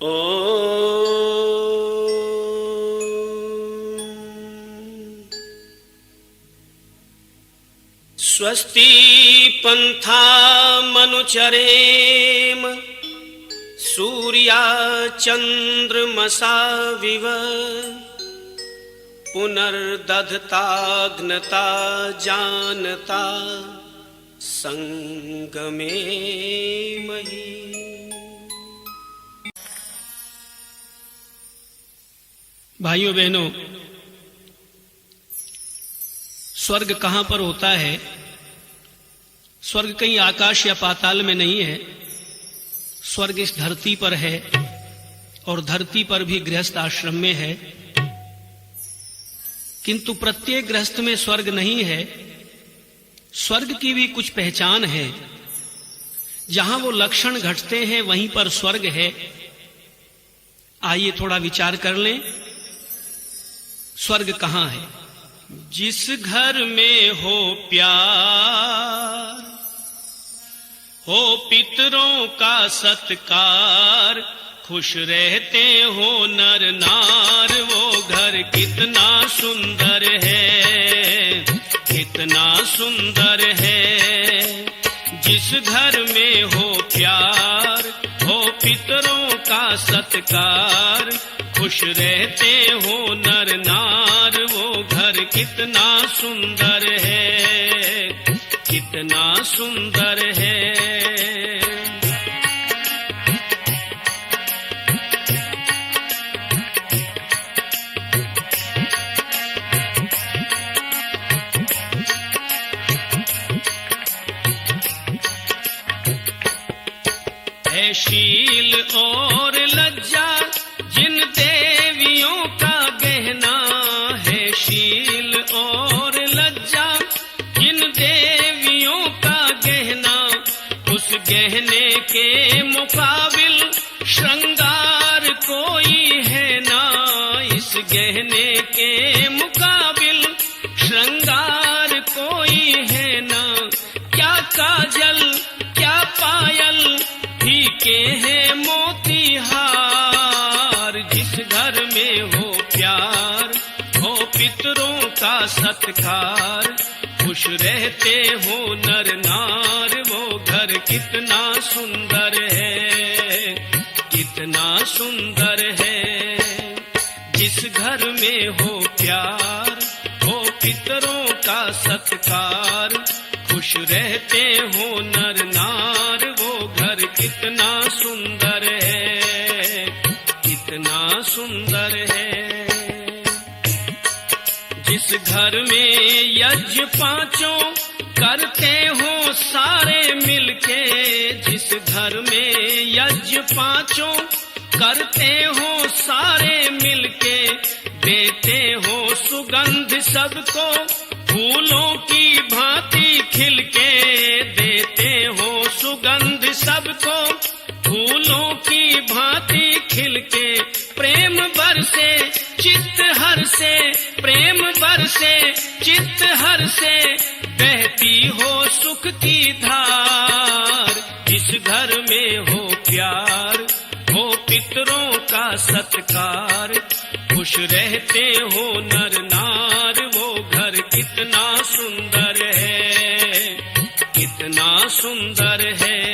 ओ स्वस्ति पंथा मनुचरेम सूर्या चंद्रमसा विव पुनर्दधताग्नता जानता संगमे मही। भाइयों बहनों, स्वर्ग कहां पर होता है? स्वर्ग कहीं आकाश या पाताल में नहीं है। स्वर्ग इस धरती पर है और धरती पर भी गृहस्थ आश्रम में है, किंतु प्रत्येक गृहस्थ में स्वर्ग नहीं है। स्वर्ग की भी कुछ पहचान है। जहां वो लक्षण घटते हैं वहीं पर स्वर्ग है। आइए थोड़ा विचार कर लें, स्वर्ग कहां है? जिस घर में हो प्यार, हो पितरों का सत्कार, खुश रहते हो नर नार, वो घर कितना सुंदर है, कितना सुंदर है। जिस घर में हो प्यार, हो पितरों का सत्कार, खुश रहते हो नर नार, वो घर कितना सुंदर है, कितना सुंदर है। है शील और लज्जा जिन देवियों का गहना, है शील और लज्जा जिन देवियों का गहना, उस गहने के मुकाबिल श्रृंगार कोई है ना, इस गहने के मुकाबिल श्रृंगार कोई है ना। क्या काजल क्या पायल फीके हैं मोतीहार, जिस घर में हो प्यार, हो पितरों का सत्कार, खुश रहते हो नर नार, वो घर कितना सुंदर है, कितना सुंदर है। जिस घर में हो प्यार, हो पितरों का सत्कार, खुश रहते हो नर नार, वो घर कितना सुंदर है, कितना सुंदर है। जिस घर में यज्ञ पांचों करते हो सारे मिलके, जिस घर में यज्ञ पांचों करते हो सारे मिलके, देते हो सुगंध सबको फूलों की भांति खिलके, देते हो सुगंध सबको फूलों की भांति खिलके। प्रेम बरसे चित्त हर से, प्रेम बरसे चित्त हर से, बहती हो सुख की धार। जिस घर में हो प्यार, हो पितरों का सत्कार, खुश रहते हो नर नार, वो घर कितना सुंदर है, कितना सुंदर है।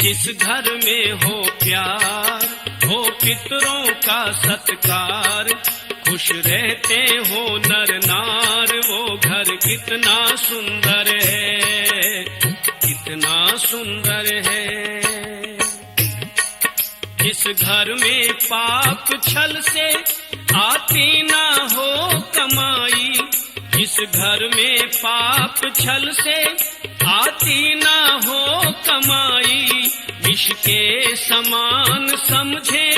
जिस घर में हो प्यार, हो पितरों का सत्कार, खुश रहते हो नर नार, वो घर कितना सुंदर है, कितना सुंदर है। जिस घर में पाप छल से आती ना हो कमाई, जिस घर में पाप छल से आती ना हो कमाई, विष के समान समझे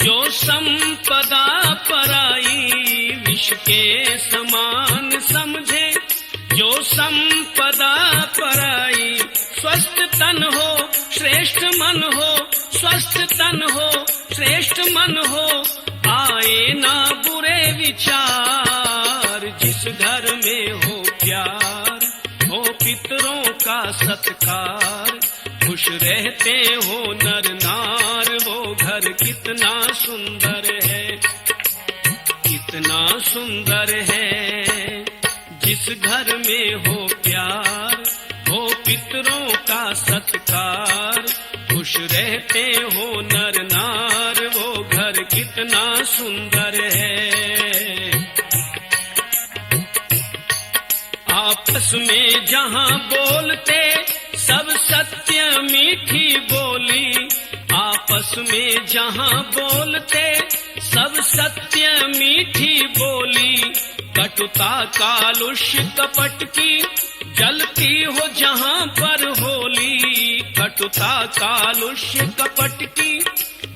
जो संपदा पराई, विष के समान समझे जो संपदा पराई। स्वस्थ तन हो श्रेष्ठ मन हो, स्वस्थ तन हो श्रेष्ठ मन हो, आए ना बुरे विचार। जिस घर में हो प्यार, हो पितरों का सत्कार, खुश रहते हो नर नार, वो घर कितना सुंदर है, कितना सुंदर है। जिस घर में हो प्यार, हो पितरों का सत्कार, खुश रहते हो नर नार, वो घर कितना सुंदर है। आपस में जहां बोलते सब सत्य मीठी बोली, आपस में जहां बोलते सब सत्य मीठी बोली, कटुता कालुष्य कपट की जलती हो जहां पर होली, कटुता कालुष्य कपट की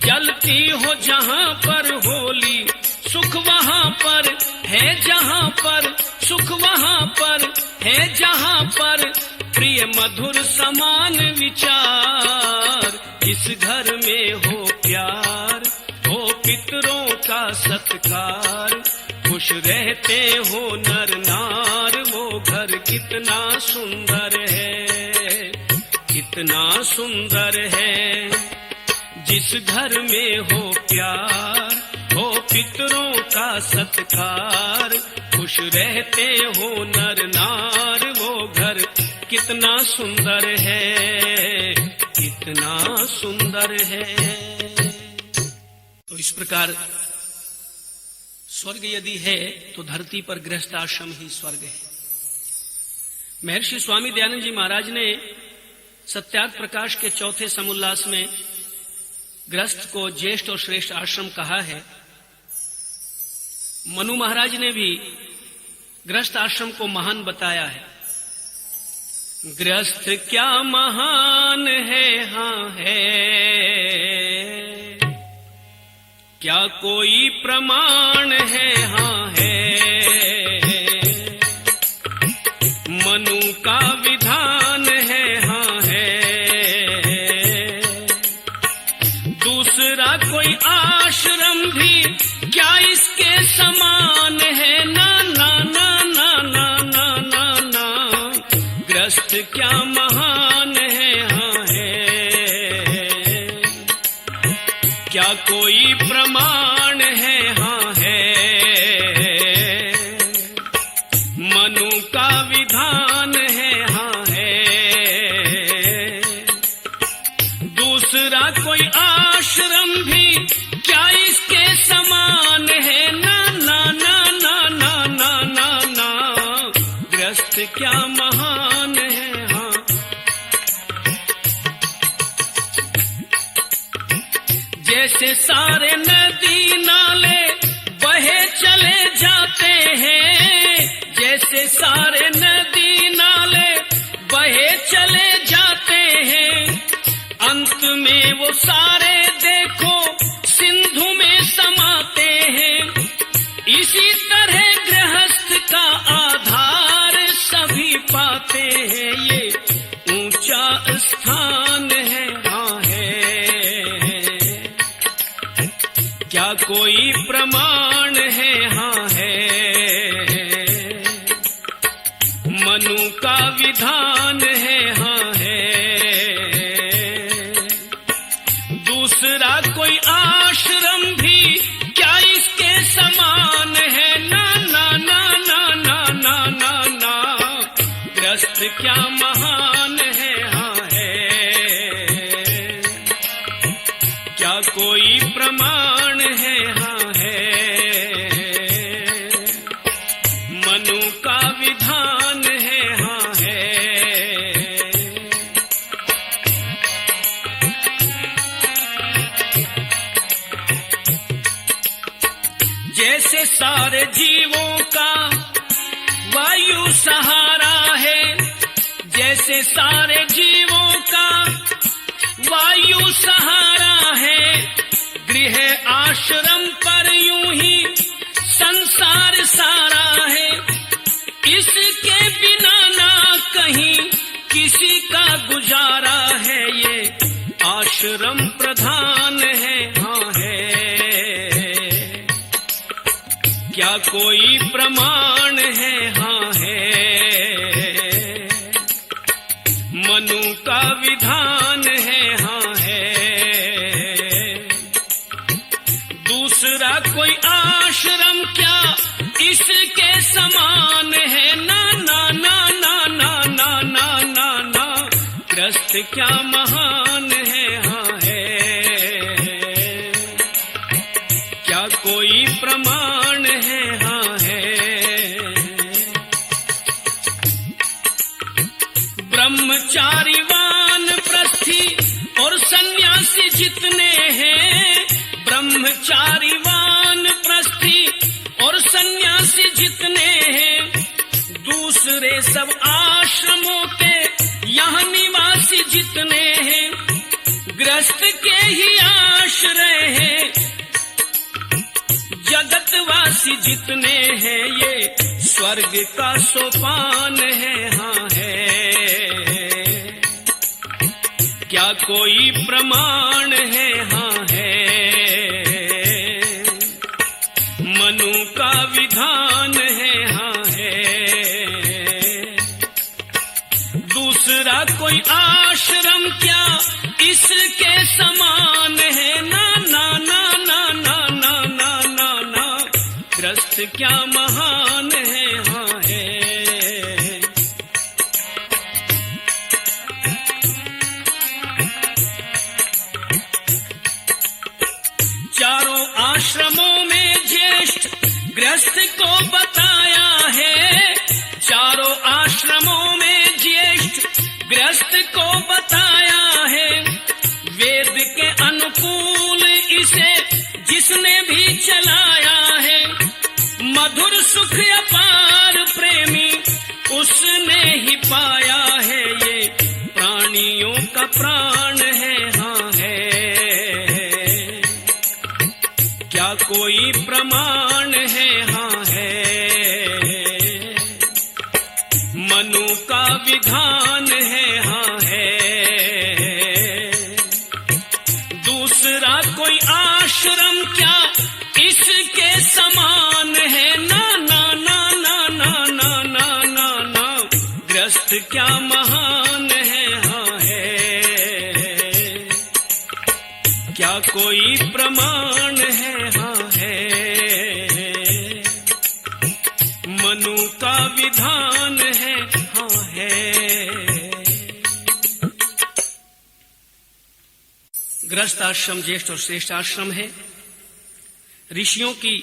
जलती हो जहां पर होली। सुख वहां पर है जहां पर, सुख वहां पर है जहां पर, प्रिय मधुर समान विचार। जिस घर में हो प्यार, हो पितरों का सत्कार, खुश रहते हो नर नार, वो घर कितना सुंदर है, कितना सुंदर है। जिस घर में हो प्यार, हो पितरों का सत्कार, खुश रहते हो नर नार, वो घर कितना सुंदर है, कितना सुंदर है। तो इस प्रकार स्वर्ग यदि है तो धरती पर गृहस्थ आश्रम ही स्वर्ग है। महर्षि स्वामी दयानंद जी महाराज ने सत्याग्रह प्रकाश के चौथे समुल्लास में गृहस्थ को ज्येष्ठ और श्रेष्ठ आश्रम कहा है। मनु महाराज ने भी गृहस्थ आश्रम को महान बताया है। गृहस्थ क्या महान है, हाँ है, क्या कोई प्रमाण है, हाँ है, मनु का विधान है, हाँ है, दूसरा कोई आश्रम भी क्या इसके समान है, ना ना ना ना ना ना ना ना, गृहस्थ क्या महान है, हाँ है, क्या कोई प्रमाण है, हाँ है, मनु का विधान है, हाँ है, दूसरा कोई आश्रम भी क्या इसके समान है, ना ना ना ना ना ना ना ना, गृहस्थ क्या महान है, हाँ। जैसे सारे नदी नाले बहे चले जाते हैं, जैसे सारे नदी नाले बहे चले जाते हैं, अंत में वो सारे देखो सिंधु में समाते हैं। इसी तरह गृहस्थ का आधार सभी पाते हैं, ये ऊंचा स्थान है, हाँ है, क्या कोई प्रमाण है, हाँ है, मनु का विधान है, हाँ है, दूसरा कोई आश्रम भी क्या इसके समान है, ना ना ना ना ना ना ना ना, गृहस्थ क्या महान है, हाँ है, क्या कोई प्रमाण है, हाँ है, मनु का विधान है, हाँ है। जैसे सारे जीवों का वायु सहारा है, जैसे सारे जीवों का वायु सहारा है, गृह आश्रम पर यूं ही संसार सारा है। इसके बिना ना कहीं किसी का गुजारा है, ये आश्रम प्रधान है, हाँ है, क्या कोई प्रमाण है, हाँ है, मनु का विधान इसके समान है ना ना ना ना ना ना ना ना ना, ग्रस्त क्या महान है, हाँ है, क्या कोई प्रमाण है, हाँ है। ब्रह्मचारी वानप्रस्थी और सन्यासी जितने हैं, ब्रह्मचारी वानप्रस्थी और सन्यासी जितने हैं, दूसरे सब आश्रमों के यहाँ निवासी जितने हैं, ग्रस्त के ही आश्रय हैं, जगतवासी जितने हैं, ये स्वर्ग का सोपान है, हाँ है, क्या कोई प्रमाण है, हाँ है, मनु का विधान है, हाँ है, दूसरा कोई आश्रम क्या इसके समान है, ना ना ना ना ना ना ना ना ना, ग्रस्त क्या महान है, हाँ है। चारों आश्रमों में ज्येष्ठ गृहस्थ को बताया है, चारों आश्रमों में ज्येष्ठ गृहस्थ को बताया है, वेद के अनुकूल इसे जिसने भी चलाया है, मधुर सुख अपार प्रेमी उसने ही पाया है, ये प्राणियों का प्राण है, हाँ है, क्या कोई प्रमाण है, हाँ है, मनु का विधान है, हाँ है, दूसरा कोई आश्रम क्या इसके समान है, ना ना ना ना ना ना ना ना ना, ग्रस्त क्या महान है, हाँ है, क्या कोई प्रमाण है, हाँ है, मनु का विधान है, हाँ है। गृहस्थ आश्रम ज्येष्ठ और श्रेष्ठ आश्रम है। ऋषियों की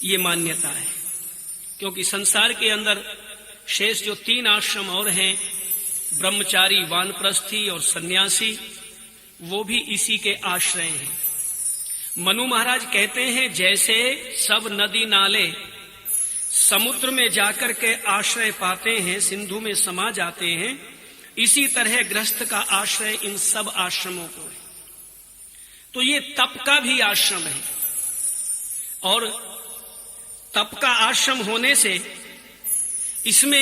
ये मान्यता है, क्योंकि संसार के अंदर शेष जो 3 आश्रम और हैं, ब्रह्मचारी, वानप्रस्थी और सन्यासी, वो भी इसी के आश्रय हैं। मनु महाराज कहते हैं, जैसे सब नदी नाले समुद्र में जाकर के आश्रय पाते हैं, सिंधु में समा जाते हैं, इसी तरह गृहस्थ का आश्रय इन सब आश्रमों को है। तो ये तप का भी आश्रम है, और तप का आश्रम होने से इसमें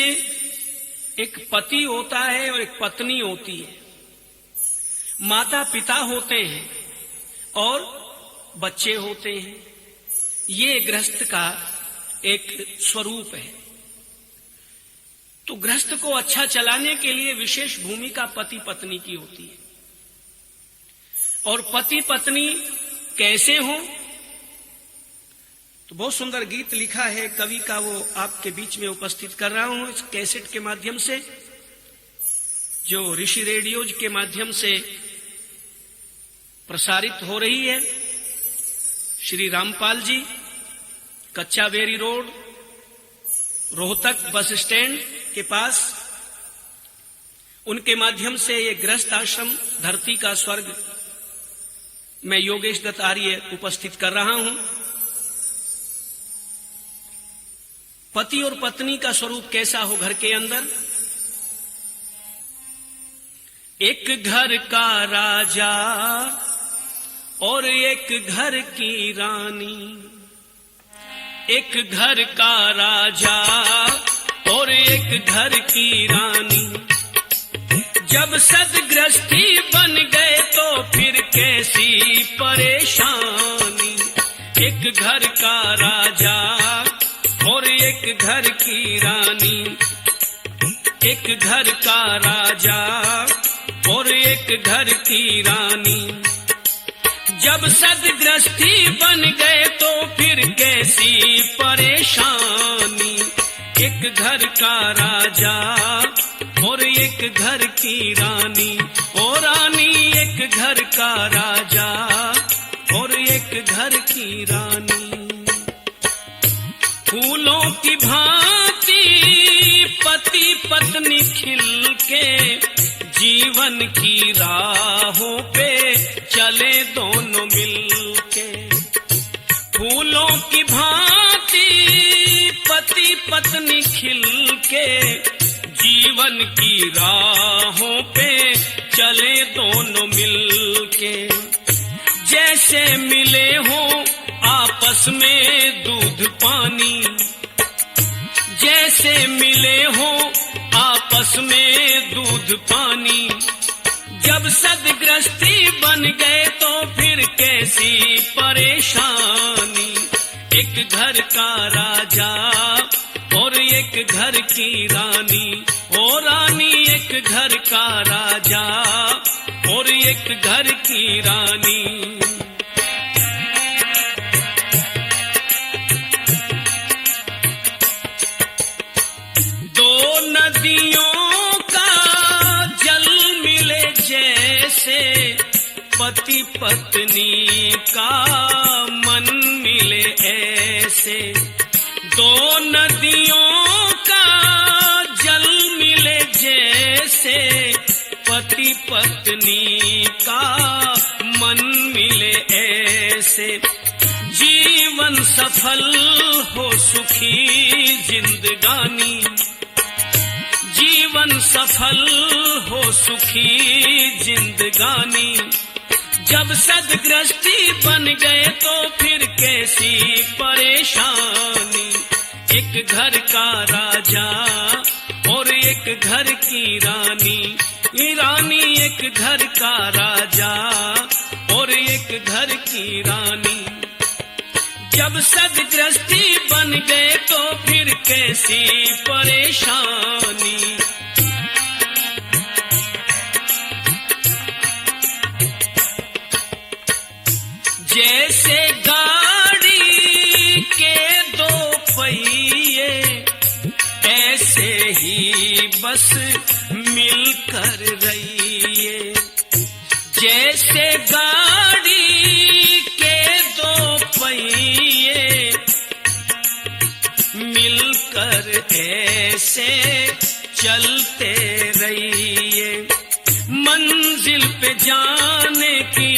एक पति होता है और एक पत्नी होती है, माता पिता होते हैं और बच्चे होते हैं। ये गृहस्थ का एक स्वरूप है। तो गृहस्थ को अच्छा चलाने के लिए विशेष भूमिका पति पत्नी की होती है। और पति पत्नी कैसे हो, तो बहुत सुंदर गीत लिखा है कवि का, वो आपके बीच में उपस्थित कर रहा हूं इस कैसेट के माध्यम से, जो ऋषि रेडियोज के माध्यम से प्रसारित हो रही है। श्री रामपाल जी, कच्चा berry road, Rohtak bus stand के पास, उनके माध्यम से ये गृहस्थ आश्रम धरती का स्वर्ग मैं योगेश दत्त आर्य उपस्थित कर रहा हूं। पति और पत्नी का स्वरूप कैसा हो घर के अंदर? एक घर का राजा और एक घर की रानी, एक घर का राजा और एक घर की रानी, जब सदगृहस्थी बन गए तो फिर कैसी परेशानी। एक घर का राजा और एक घर की रानी, एक घर का राजा और एक घर की रानी, जब सदगृहस्थी बन गए तो फिर कैसी परेशानी। एक घर का राजा और एक घर की रानी, ओ रानी एक घर का राजा और एक घर की रानी। फूलों की भांति पति पत्नी खिल के जीवन की राहों पे चले दोनों मिलके। फूलों की भांति पति पत्नी खिल के जीवन की राहों पे चले दोनों मिलके। जैसे मिले हो आपस में दूध पानी, जैसे मिले हो आपस में दूध पानी। जब सदगृहस्थी बन गए तो फिर कैसी परेशानी। एक घर का राजा और एक घर की रानी, ओ रानी एक घर का राजा और एक घर की रानी। दो नदियों का जल मिले जैसे, पति पत्नी का मन मिले ऐसे। दो नदियों का जल मिले जैसे, पति पत्नी का मन मिले ऐसे। जीवन सफल हो सुखी जिंदगानी, जीवन सफल हो सुखी जिंदगानी। जब सदगृहस्थी बन गए तो फिर कैसी परेशानी। एक घर का राजा और एक घर की रानी, रानी एक घर का राजा और एक घर की रानी। जब सदगृहस्थी बन गए तो फिर कैसी परेशानी। जैसे गाड़ी के दो पहिए, ऐसे ही बस मिलकर रहिए। जैसे गाड़ी के दो पहिए, मिलकर ऐसे चलते रहिए। मंजिल पे जाने की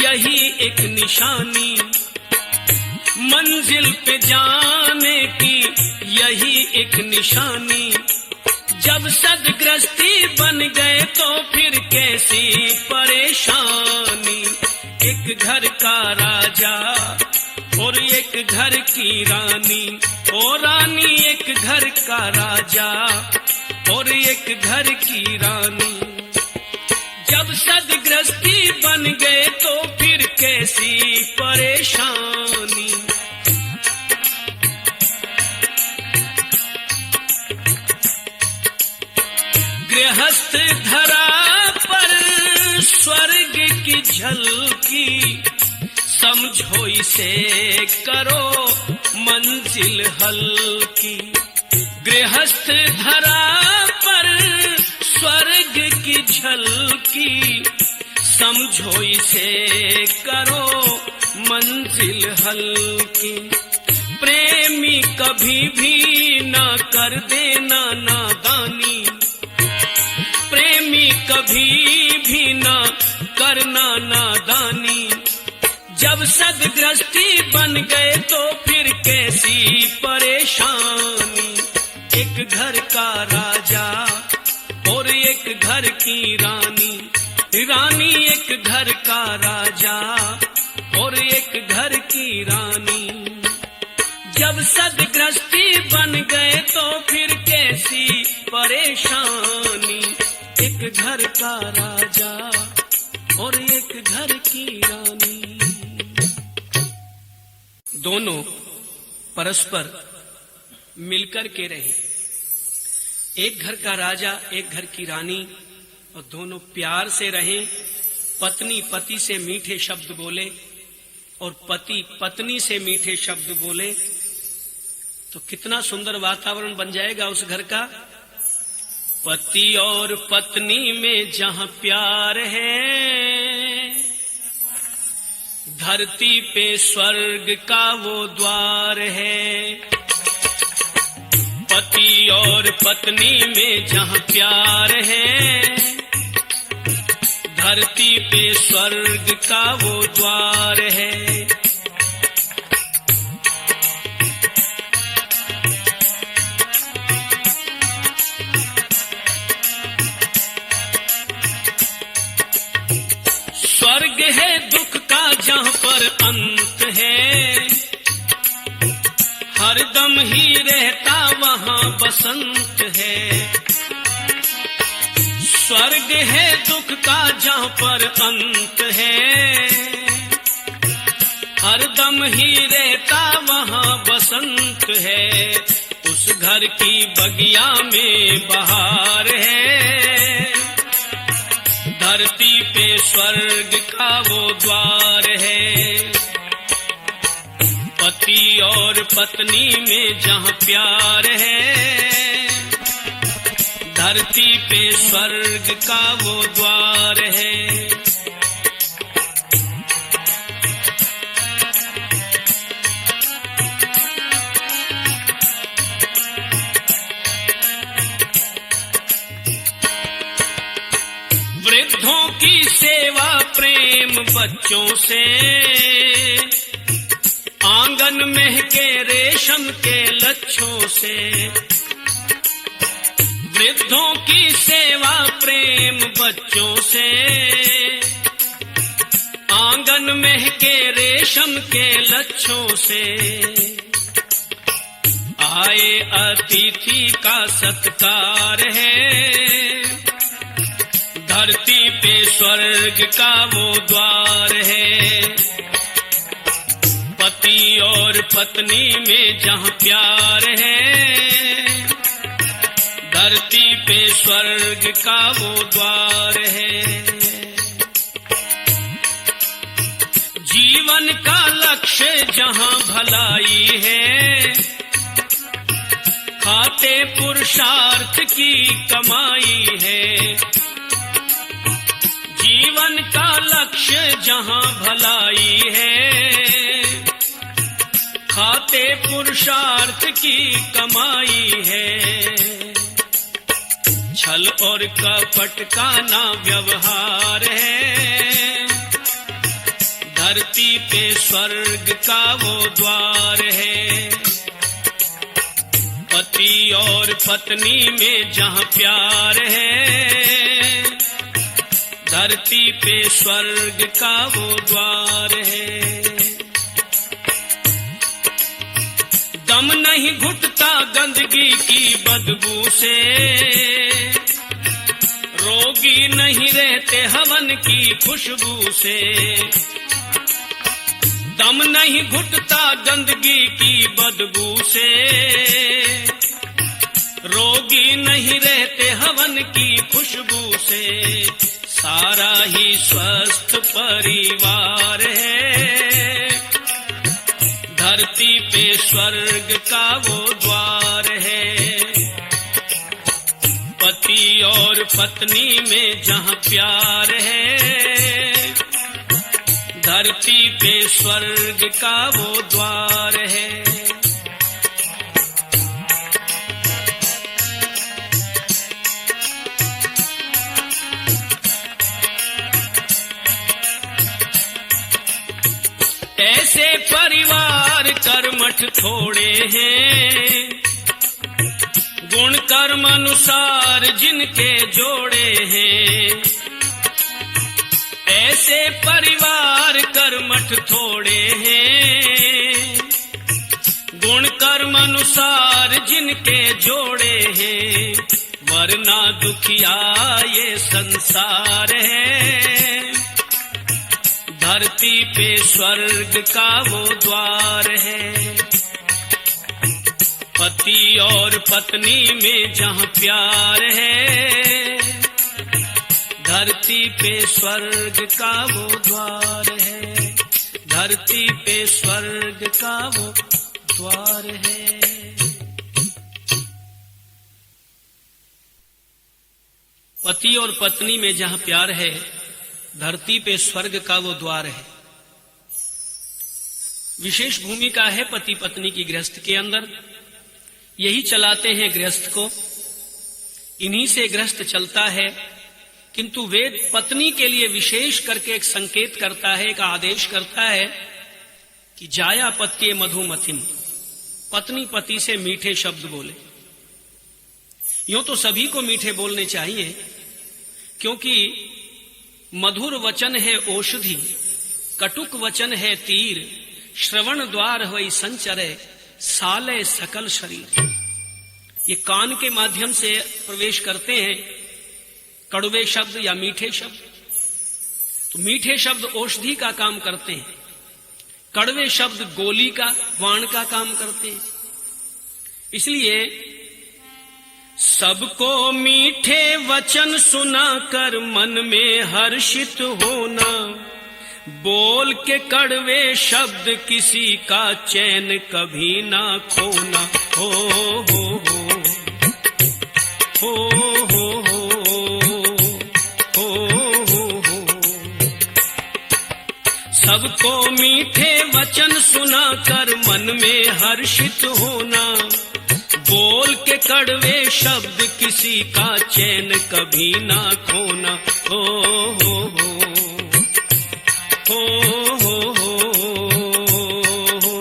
यही एक निशानी, मंजिल पे जाने की यही एक निशानी। जब सदगृहस्थी बन गए तो फिर कैसी परेशानी। एक घर का राजा और एक घर की रानी, ओ रानी एक घर का राजा और एक घर की रानी। जब सदगृहस्थी बन गए तो फिर कैसी परेशानी। गृहस्थ धरा पर स्वर्ग की झलकी, समझो इसे करो मंजिल हल्की। गृहस्थ धरा पर स्वर्ग की झलकी, समझो इसे करो मंजिल हल्की। प्रेमी कभी भी ना कर देना नादानी, प्रेमी कभी भी ना करना नादानी। जब सदगृहस्थी बन गए तो फिर कैसी परेशानी। एक घर का राजा और एक घर की रानी, रानी एक घर का राजा और एक घर की रानी। जब सदगृहस्थी बन गए तो फिर कैसी परेशानी। एक घर का राजा और एक घर की रानी। दोनों परस्पर मिलकर के रहे। एक घर का राजा एक घर की रानी, और दोनों प्यार से रहें पत्नी पति से मीठे शब्द बोले और पति पत्नी से मीठे शब्द बोले तो कितना सुंदर वातावरण बन जाएगा उस घर का। पति और पत्नी में जहां प्यार है, धरती पे स्वर्ग का वो द्वार है। पति और पत्नी में जहां प्यार है, धरती पे स्वर्ग का वो द्वार है। स्वर्ग है दुख का जहां पर अंत है, हरदम ही रहता वहां बसंत है। स्वर्ग है दुख का जहां पर अंत है, हरदम ही रहता वहां बसंत है। उस घर की बगिया में बहार है, धरती पे स्वर्ग का वो द्वार है। पति और पत्नी में जहां प्यार है, धरती पे स्वर्ग का वो द्वार है। वृद्धों की सेवा प्रेम बच्चों से, आंगन महके रेशम के लच्छों से। वृद्धों की सेवा प्रेम बच्चों से, आंगन महके रेशम के लच्छों से। आए अतिथि का सत्कार है, धरती पे स्वर्ग का वो द्वार है। पति और पत्नी में जहां प्यार है, धरती पे स्वर्ग का वो द्वार है। जीवन का लक्ष्य जहां भलाई है, खाते पुरुषार्थ की कमाई है। जीवन का लक्ष्य जहां भलाई है, खाते पुरुषार्थ की कमाई है। छल और कपट का ना व्यवहार है, धरती पे स्वर्ग का वो द्वार है। पति और पत्नी में जहां प्यार है, धरती पे स्वर्ग का वो द्वार है। दम नहीं घुटता गंदगी की बदबू से, रोगी नहीं रहते हवन की खुशबू से। दम नहीं घुटता गंदगी की बदबू से, रोगी नहीं रहते हवन की खुशबू से। सारा ही स्वस्थ परिवार है, धरती पे स्वर्ग का वो द्वार है। पति और पत्नी में जहां प्यार है, धरती पे स्वर्ग का वो द्वार है। ऐसे परिवार कर्मठ थोड़े हैं, गुण कर्म अनुसार जिनके जोड़े हैं। ऐसे परिवार कर्मठ थोड़े हैं, गुण कर्म अनुसार जिनके जोड़े हैं। वरना दुखिया ये संसार है, धरती पे स्वर्ग का वो द्वार है। पति और पत्नी में जहां प्यार है, धरती धरती पे स्वर्ग का वो द्वार है, धरती पे स्वर्ग का वो द्वार है। पति और पत्नी में जहां प्यार है, धरती पे स्वर्ग का वो द्वार है। विशेष भूमिका है पति पत्नी की गृहस्थ के अंदर, यही चलाते हैं गृहस्थ को, इन्हीं से गृहस्थ चलता है। किंतु वेद पत्नी के लिए विशेष करके एक संकेत करता है, एक आदेश करता है कि जाया पत्ये मधुमतिम, पत्नी पति से मीठे शब्द बोले। यूं तो सभी को मीठे बोलने चाहिए, क्योंकि मधुर वचन है औषधि, कटुक वचन है तीर, श्रवण द्वार वही संचरे, साले सकल शरीर। ये कान के माध्यम से प्रवेश करते हैं कड़वे शब्द या मीठे शब्द। तो मीठे शब्द औषधि का काम करते हैं, कड़वे शब्द गोली का, बाण का काम करते हैं। इसलिए सबको मीठे वचन सुनाकर मन में हर्षित होना, बोल के कड़वे शब्द किसी का चैन कभी ना खोना। हो हो हो हो हो हो हो हो। सबको मीठे वचन सुनाकर मन में हर्षित होना, बोल के कड़वे शब्द किसी का चैन कभी ना खोना। हो हो हो हो हो हो।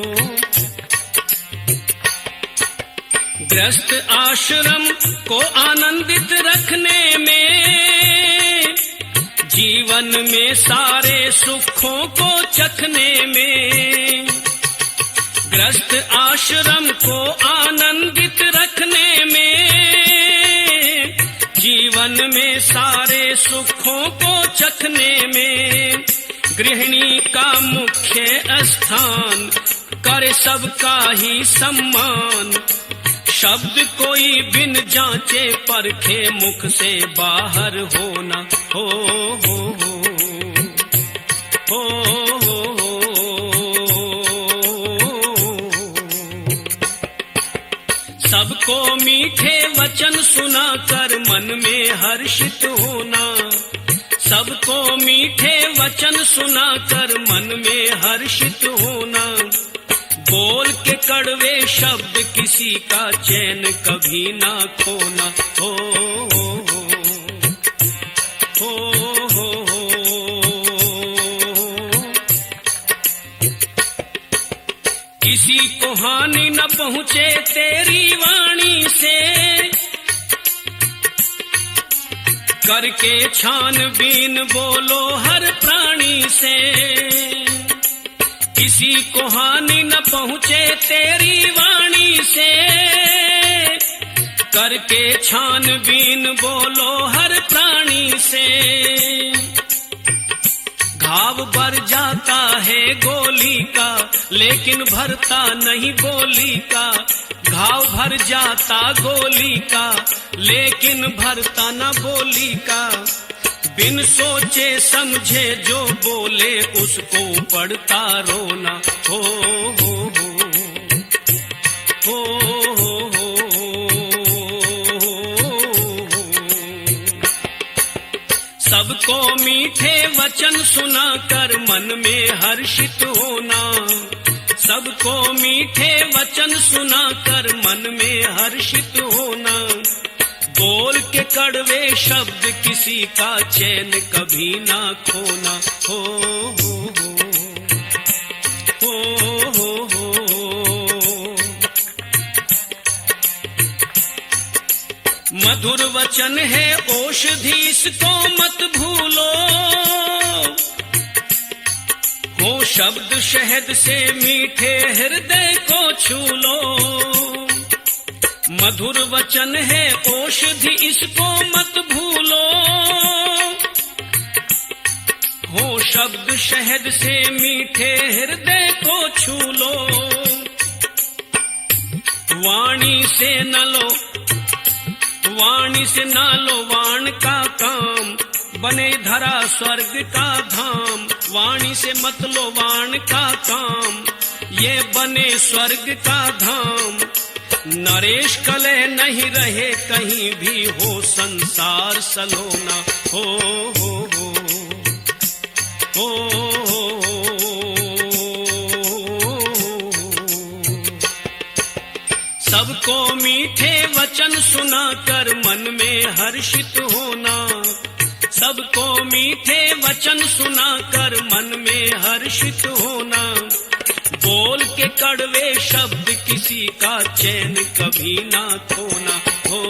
गृहस्थ आश्रम को आनंदित रखने में, जीवन में सारे सुखों को चखने में, गृहस्थ आश्रम को आनंदित रखने में, जीवन में सारे सुखों को चखने में, गृहिणी का मुख्य स्थान करे सबका ही सम्मान। शब्द कोई बिन जांचे परखे मुख से बाहर होना। हो हो हो हो हो हो। सबको मीठे वचन सुनाकर मन में हर्षित होना, सबको मीठे वचन सुनाकर मन में हर्षित होना, बोल के कड़वे शब्द किसी का चैन कभी ना खोना। हो हो हो हो हो। किसी को हानि न पहुंचे तेरी वाणी से, करके छानबीन बोलो हर प्राणी से। किसी को हानि न पहुंचे तेरी वाणी से, करके छानबीन बोलो हर प्राणी से। घाव भर जाता है गोली का, लेकिन भरता नहीं बोली का। घाव भर जाता गोली का, लेकिन भरता न बोली का। बिन सोचे समझे जो बोले उसको पड़ता रोना। हो हो हो हो हो हो। सबको मीठे वचन सुनाकर मन में हर्षित होना, सबको मीठे वचन सुनाकर मन में हर्षित होना, बोल के कड़वे शब्द किसी का चैन कभी ना खोना। हो हो हो हो हो हो। मधुर वचन है औषधि, इसको मत भूलो। हो शब्द शहद से मीठे हृदय को छू लो। मधुर वचन है औषधि, इसको मत भूलो। हो शब्द शहद से मीठे हृदय को छू लो। वाणी से न लो, वाणी से ना लो वाण का काम। बने धरा स्वर्ग का धाम, वाणी से मत लो वाण का काम, ये बने स्वर्ग का धाम। नरेश कलह नहीं रहे कहीं भी, हो संसार सलोना, हो हो हो हो, सबको मीठे वचन सुनाकर मन में हर्षित होना, सबको मीठे वचन सुनाकर मन में हर्षित होना। बोल के कड़वे शब्द किसी का चैन कभी ना खोना, हो